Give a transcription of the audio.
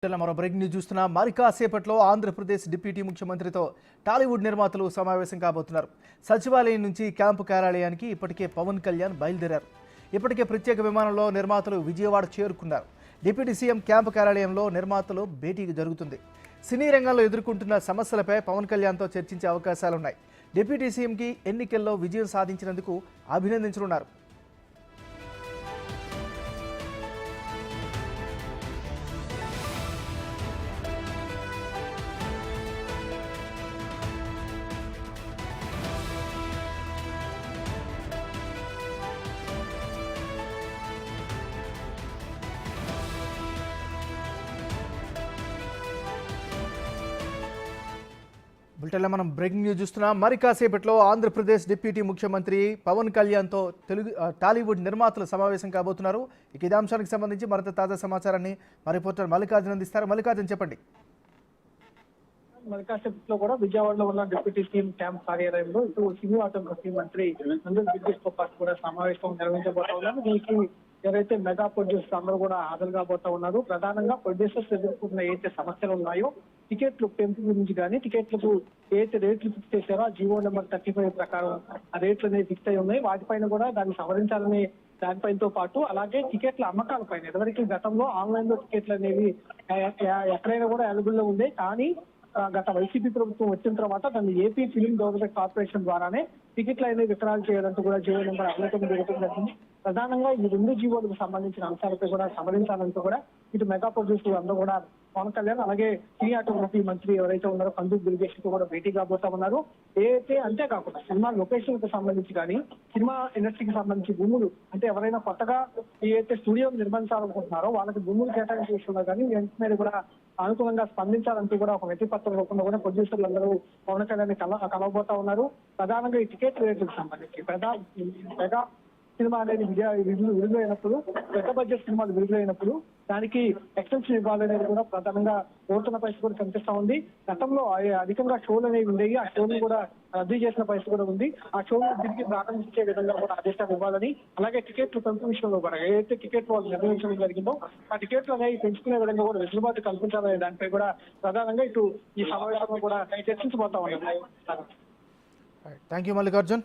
మరో breaking news చూస్తున్నా. మరి కాసేపట్లో ఆంధ్రప్రదేశ్ డిప్యూటీ ముఖ్యమంత్రితో టాలీవుడ్ నిర్మాతలు సమావేశం కాబోతున్నారు. సచివాలయం నుంచి క్యాంపు కార్యాలయానికి ఇప్పటికే పవన్ కళ్యాణ్ బయలుదేరారు. ఇప్పటికే ప్రత్యేక విమానంలో నిర్మాతలు విజయవాడ చేరుకున్నారు. డిప్యూటీ సీఎం క్యాంపు కార్యాలయంలో నిర్మాతలు భేటీ జరుగుతుంది. సినీ రంగంలో ఎదుర్కొంటున్న సమస్యలపై పవన్ కళ్యాణ్తో చర్చించే అవకాశాలున్నాయి. డిప్యూటీ సీఎంకి ఎన్నికల్లో విజయం సాధించినందుకు అభినందించనున్నారు. బులెటిన్లో మనం బ్రేకింగ్ న్యూస్ చూస్తున్నాం. మరి కాసేపట్లో ఆంధ్రప్రదేశ్ డిప్యూటీ ముఖ్యమంత్రి పవన్ కళ్యాణ్తో టాలీవుడ్ నిర్మాతలు సమావేశం కాబోతున్నారు. ఇక ఇదే అంశానికి సంబంధించి మరింత తాజా సమాచారాన్ని మా రిపోర్టర్ మల్లికార్జున్ అందిస్తారు. మల్లికార్జున్, చెప్పండి. మరి కాసేపట్లో కూడా విజయవాడలో ఉన్న డిప్యూటీ సీఎం క్యాంప్ కార్యాలయంలో ఇటు సినిమాటోగ్రఫీ మంత్రి నందన్ బిగ్గెస్ తో పాటు కూడా సమావేశం నిర్వహించబోతా ఉన్నారు. దీనికి ఎవరైతే మెగా ప్రొడ్యూసర్స్ అందరూ కూడా హాజరు కాబోతా ఉన్నారు. ప్రధానంగా ప్రొడ్యూసర్స్ ఎదుర్కొన్న ఏదైతే సమస్యలు ఉన్నాయో, టికెట్లు పెంపు గురించి కానీ, టికెట్లకు ఏదైతే రేట్లు ఫిక్స్ చేశారో ఆ జీవో నెంబర్ 35 ప్రకారం ఆ రేట్లు అనేవి ఫిక్స్ అయి ఉన్నాయి. వాటిపైన కూడా దాన్ని సవరించాలని దానిపైనతో పాటు అలాగే టికెట్ల అమ్మకాల పైన ఎవరికి గతంలో ఆన్లైన్ లో టికెట్లు అనేవి ఎక్కడైనా కూడా అవైలబుల్ లో ఉంది. కానీ గత వైసీపీ ప్రభుత్వం వచ్చిన తర్వాత దాన్ని ఏపీ ఫిలిం డెవలప్మెంట్ కార్పొరేషన్ ద్వారానే టికెట్లు అనేవి విక్రయాలు చేయాలంటూ కూడా జీవో నెంబర్ 69 జరగడం జరిగింది. ప్రధానంగా ఈ రెండు జీవోలకు సంబంధించిన అంశాలపై కూడా సవరించాలంటూ కూడా ఇటు మెగా ప్రొడ్యూసర్లు అందరూ కూడా పవన్ కళ్యాణ్ అలాగే సినిమాటోగ్రఫీ మంత్రి ఎవరైతే ఉన్నారో కందుకు దుర్గేష్ తో కూడా భేటీ కాబోతా ఉన్నారు. ఏదైతే అంతేకాకుండా సినిమా లొకేషన్ కు సంబంధించి కానీ, సినిమా ఇండస్ట్రీకి సంబంధించి భూములు అంటే ఎవరైనా కొత్తగా ఏదైతే స్టూడియో నిర్మించాలనుకుంటున్నారో వాళ్ళకి భూములు కేటాయించే విషయంలో కానీ వెంటనే కూడా అనుకూలంగా స్పందించాలంటూ కూడా ఒక వినతిపత్రం రూపంలో కూడా ప్రొడ్యూసర్లు అందరూ పవన్ కళ్యాణ్ కలవబోతా ఉన్నారు. ప్రధానంగా ఈ టికెట్ రేట్లకు సంబంధించి మెగా సినిమా అనేది విడుదలైనప్పుడు, పెద్ద బడ్జెట్ సినిమాలు విడుదలైనప్పుడు దానికి ఎక్స్టెన్షన్ ఇవ్వాలనేది కూడా ప్రధానంగా కోరుతున్న పరిస్థితి కూడా కనిపిస్తా ఉంది. గతంలో అధికంగా షోలు అనేవి ఉండేవి, ఆ షోలు కూడా రద్దు చేసిన పరిస్థితి కూడా ఉంది. ఆ షోలు తిరిగి ప్రారంభించే విధంగా కూడా ఆదేశాలు ఇవ్వాలని, అలాగే టికెట్లు పెంపు విషయంలో కూడా ఏదైతే టికెట్లు వాళ్ళు నిర్వహించడం జరిగిందో ఆ టికెట్లు అనేవి పెంచుకునే విధంగా కూడా వెసులుబాటు కల్పించాలనే దానిపై కూడా ప్రధానంగా ఇటు ఈ సమావేశంలో కూడా చర్చించబోతా ఉన్నారు. Thank you Mallikarjun.